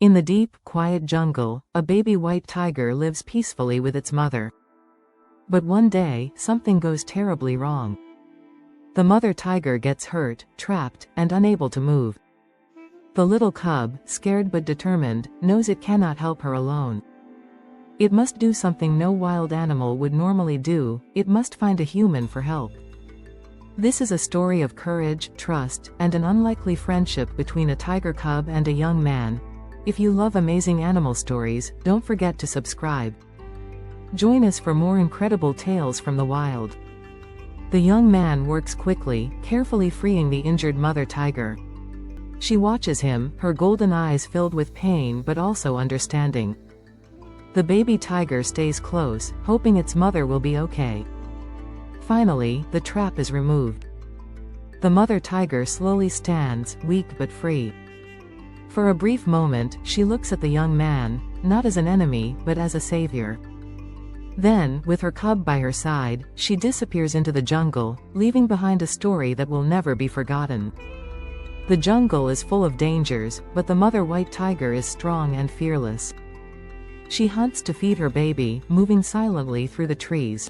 In the deep, quiet jungle, a baby white tiger lives peacefully with its mother. But one day, something goes terribly wrong. The mother tiger gets hurt, trapped, and unable to move. The little cub, scared but determined, knows it cannot help her alone. It must do something no wild animal would normally do. It must find a human for help. This is a story of courage, trust, and an unlikely friendship between a tiger cub and a young man. If you love amazing animal stories, don't forget to subscribe. Join us for more incredible tales from the wild. The young man works quickly, carefully freeing the injured mother tiger. She watches him, her golden eyes filled with pain but also understanding. The baby tiger stays close, hoping its mother will be okay. Finally, the trap is removed. The mother tiger slowly stands, weak but free. For a brief moment, she looks at the young man, not as an enemy, but as a savior. Then, with her cub by her side, she disappears into the jungle, leaving behind a story that will never be forgotten. The jungle is full of dangers, but the mother white tiger is strong and fearless. She hunts to feed her baby, moving silently through the trees.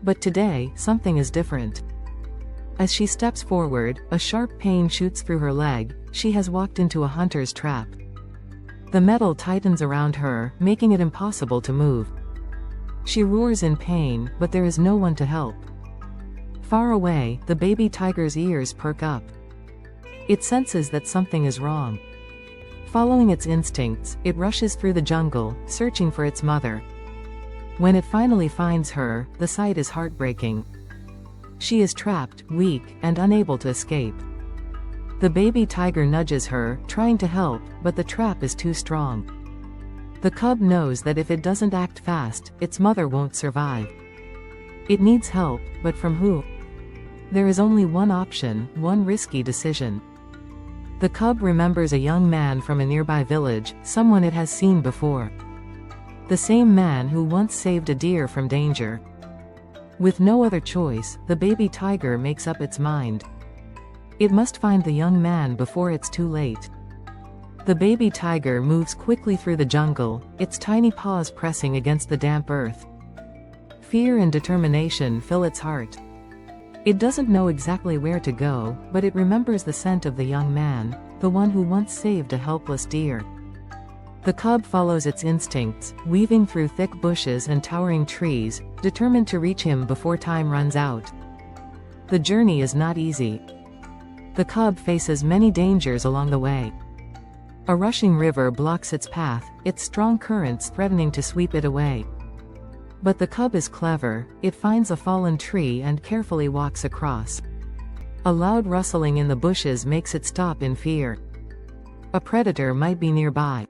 But today, something is different. As she steps forward, a sharp pain shoots through her leg. She has walked into a hunter's trap. The metal tightens around her, making it impossible to move. She roars in pain, but there is no one to help. Far away, the baby tiger's ears perk up. It senses that something is wrong. Following its instincts, it rushes through the jungle, searching for its mother. When it finally finds her, the sight is heartbreaking. She is trapped, weak, and unable to escape. The baby tiger nudges her, trying to help, but the trap is too strong. The cub knows that if it doesn't act fast, its mother won't survive. It needs help, but from who? There is only one option, one risky decision. The cub remembers a young man from a nearby village, someone it has seen before. The same man who once saved a deer from danger. With no other choice, the baby tiger makes up its mind. It must find the young man before it's too late. The baby tiger moves quickly through the jungle, its tiny paws pressing against the damp earth. Fear and determination fill its heart. It doesn't know exactly where to go, but it remembers the scent of the young man, the one who once saved a helpless deer. The cub follows its instincts, weaving through thick bushes and towering trees, determined to reach him before time runs out. The journey is not easy. The cub faces many dangers along the way. A rushing river blocks its path, its strong currents threatening to sweep it away. But the cub is clever. It finds a fallen tree and carefully walks across. A loud rustling in the bushes makes it stop in fear. A predator might be nearby.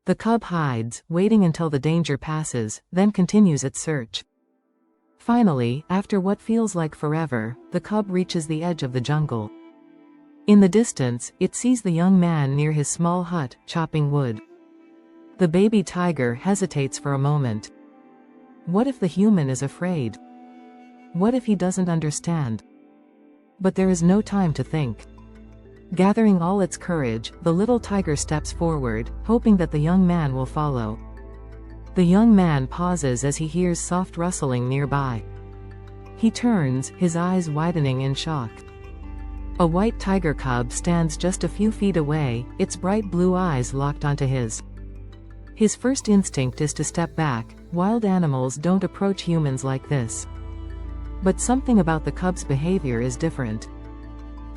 The cub hides, waiting until the danger passes, then continues its search. Finally, after what feels like forever, the cub reaches the edge of the jungle. In the distance, it sees the young man near his small hut, chopping wood. The baby tiger hesitates for a moment. What if the human is afraid? What if he doesn't understand? But there is no time to think. Gathering all its courage, the little tiger steps forward, hoping that the young man will follow. The young man pauses as he hears soft rustling nearby. He turns, his eyes widening in shock. A white tiger cub stands just a few feet away, its bright blue eyes locked onto his. His first instinct is to step back. Wild animals don't approach humans like this. But something about the cub's behavior is different.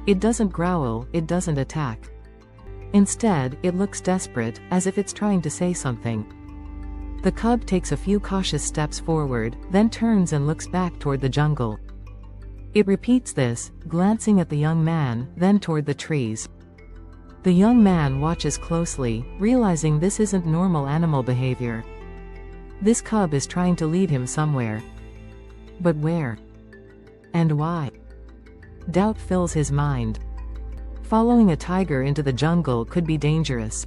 It doesn't growl, it doesn't attack. Instead, it looks desperate, as if it's trying to say something. The cub takes a few cautious steps forward, then turns and looks back toward the jungle. It repeats this, glancing at the young man, then toward the trees. The young man watches closely, realizing this isn't normal animal behavior. This cub is trying to lead him somewhere. But where? And why? Doubt fills his mind. Following a tiger into the jungle could be dangerous.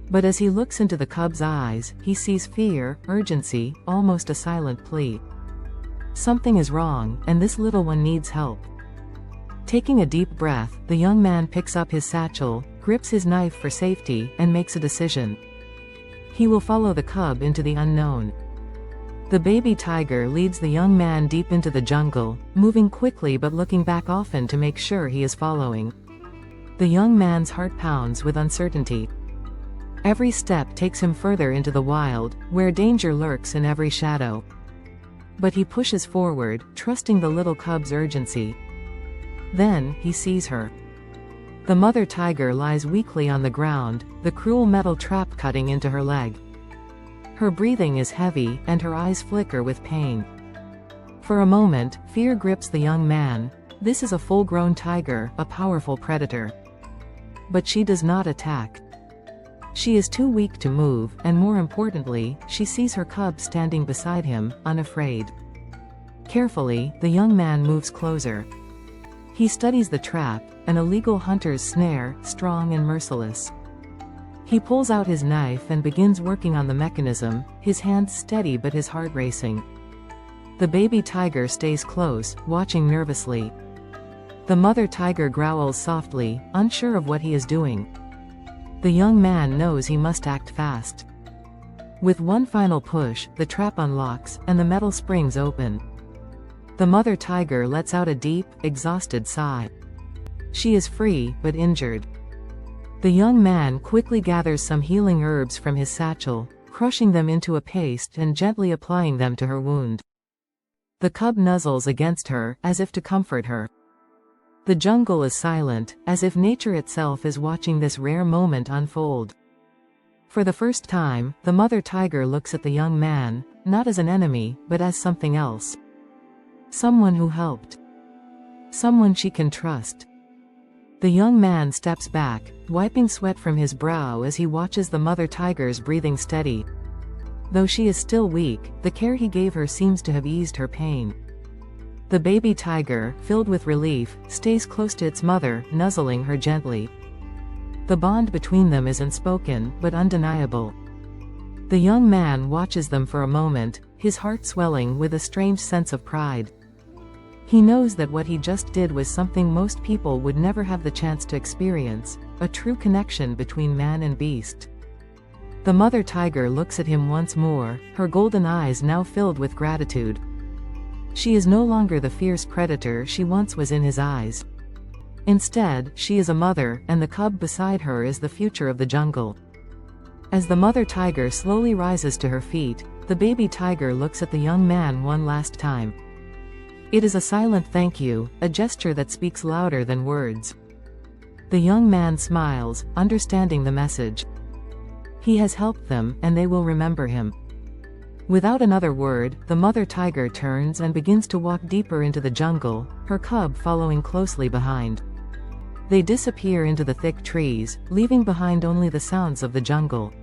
But as he looks into the cub's eyes, he sees fear, urgency, almost a silent plea. Something is wrong, and this little one needs help. Taking a deep breath, the young man picks up his satchel, grips his knife for safety, and makes a decision. He will follow the cub into the unknown. The baby tiger leads the young man deep into the jungle, moving quickly but looking back often to make sure he is following. The young man's heart pounds with uncertainty. Every step takes him further into the wild, where danger lurks in every shadow. But he pushes forward, trusting the little cub's urgency. Then, he sees her. The mother tiger lies weakly on the ground, the cruel metal trap cutting into her leg. Her breathing is heavy, and her eyes flicker with pain. For a moment, fear grips the young man. This is a full-grown tiger, a powerful predator. But she does not attack. She is too weak to move, and more importantly, she sees her cub standing beside him, unafraid. Carefully, the young man moves closer. He studies the trap, an illegal hunter's snare, strong and merciless. He pulls out his knife and begins working on the mechanism, his hands steady but his heart racing. The baby tiger stays close, watching nervously. The mother tiger growls softly, unsure of what he is doing. The young man knows he must act fast. With one final push, the trap unlocks, and the metal springs open. The mother tiger lets out a deep, exhausted sigh. She is free, but injured. The young man quickly gathers some healing herbs from his satchel, crushing them into a paste and gently applying them to her wound. The cub nuzzles against her, as if to comfort her. The jungle is silent, as if nature itself is watching this rare moment unfold. For the first time, the mother tiger looks at the young man, not as an enemy, but as something else. Someone who helped. Someone she can trust. The young man steps back, wiping sweat from his brow as he watches the mother tiger's breathing steady. Though she is still weak, the care he gave her seems to have eased her pain. The baby tiger, filled with relief, stays close to its mother, nuzzling her gently. The bond between them is unspoken, but undeniable. The young man watches them for a moment, his heart swelling with a strange sense of pride. He knows that what he just did was something most people would never have the chance to experience, a true connection between man and beast. The mother tiger looks at him once more, her golden eyes now filled with gratitude. She is no longer the fierce predator she once was in his eyes. Instead, she is a mother, and the cub beside her is the future of the jungle. As the mother tiger slowly rises to her feet, the baby tiger looks at the young man one last time. It is a silent thank you, a gesture that speaks louder than words. The young man smiles, understanding the message. He has helped them, and they will remember him. Without another word, the mother tiger turns and begins to walk deeper into the jungle, her cub following closely behind. They disappear into the thick trees, leaving behind only the sounds of the jungle.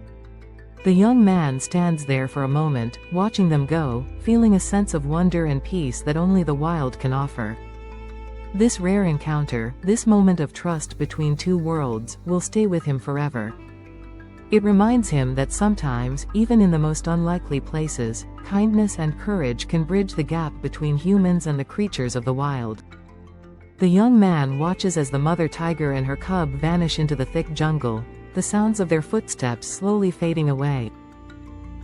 The young man stands there for a moment, watching them go, feeling a sense of wonder and peace that only the wild can offer. This rare encounter, this moment of trust between two worlds, will stay with him forever. It reminds him that sometimes, even in the most unlikely places, kindness and courage can bridge the gap between humans and the creatures of the wild. The young man watches as the mother tiger and her cub vanish into the thick jungle, the sounds of their footsteps slowly fading away.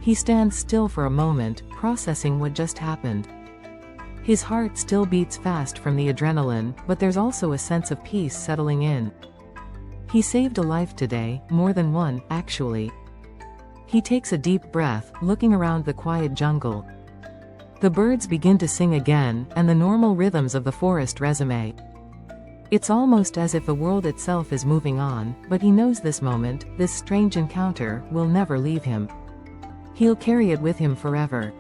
He stands still for a moment, processing what just happened. His heart still beats fast from the adrenaline, but there's also a sense of peace settling in. He saved a life today, more than one, actually. He takes a deep breath, looking around the quiet jungle. The birds begin to sing again, and the normal rhythms of the forest resume. It's almost as if the world itself is moving on, but he knows this moment, this strange encounter, will never leave him. He'll carry it with him forever.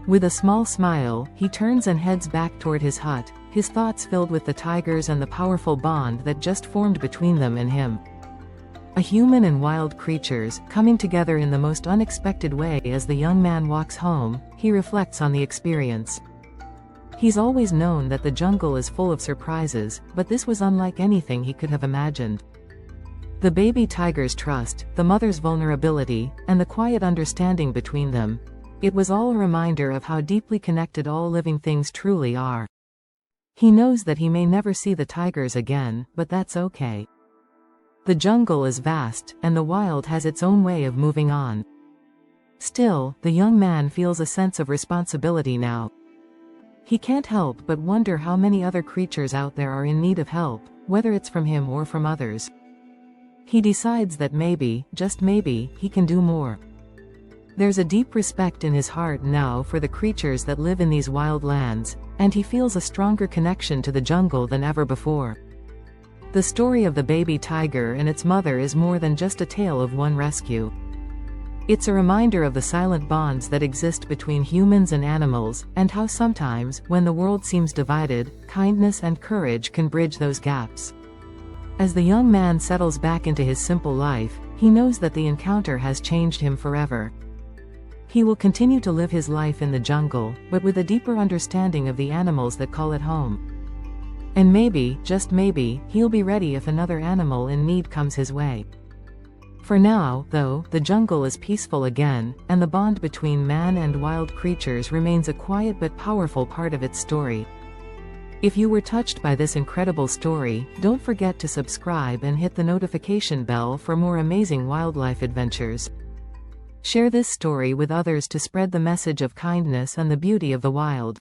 With a small smile, he turns and heads back toward his hut, his thoughts filled with the tigers and the powerful bond that just formed between them and him. A human and wild creatures, coming together in the most unexpected way. As the young man walks home, he reflects on the experience. He's always known that the jungle is full of surprises, but this was unlike anything he could have imagined. The baby tiger's trust, the mother's vulnerability, and the quiet understanding between them. It was all a reminder of how deeply connected all living things truly are. He knows that he may never see the tigers again, but that's okay. The jungle is vast, and the wild has its own way of moving on. Still, the young man feels a sense of responsibility now. He can't help but wonder how many other creatures out there are in need of help, whether it's from him or from others. He decides that maybe, just maybe, he can do more. There's a deep respect in his heart now for the creatures that live in these wild lands, and he feels a stronger connection to the jungle than ever before. The story of the baby tiger and its mother is more than just a tale of one rescue. It's a reminder of the silent bonds that exist between humans and animals, and how sometimes, when the world seems divided, kindness and courage can bridge those gaps. As the young man settles back into his simple life, he knows that the encounter has changed him forever. He will continue to live his life in the jungle, but with a deeper understanding of the animals that call it home. And maybe, just maybe, he'll be ready if another animal in need comes his way. For now, though, the jungle is peaceful again, and the bond between man and wild creatures remains a quiet but powerful part of its story. If you were touched by this incredible story, don't forget to subscribe and hit the notification bell for more amazing wildlife adventures. Share this story with others to spread the message of kindness and the beauty of the wild.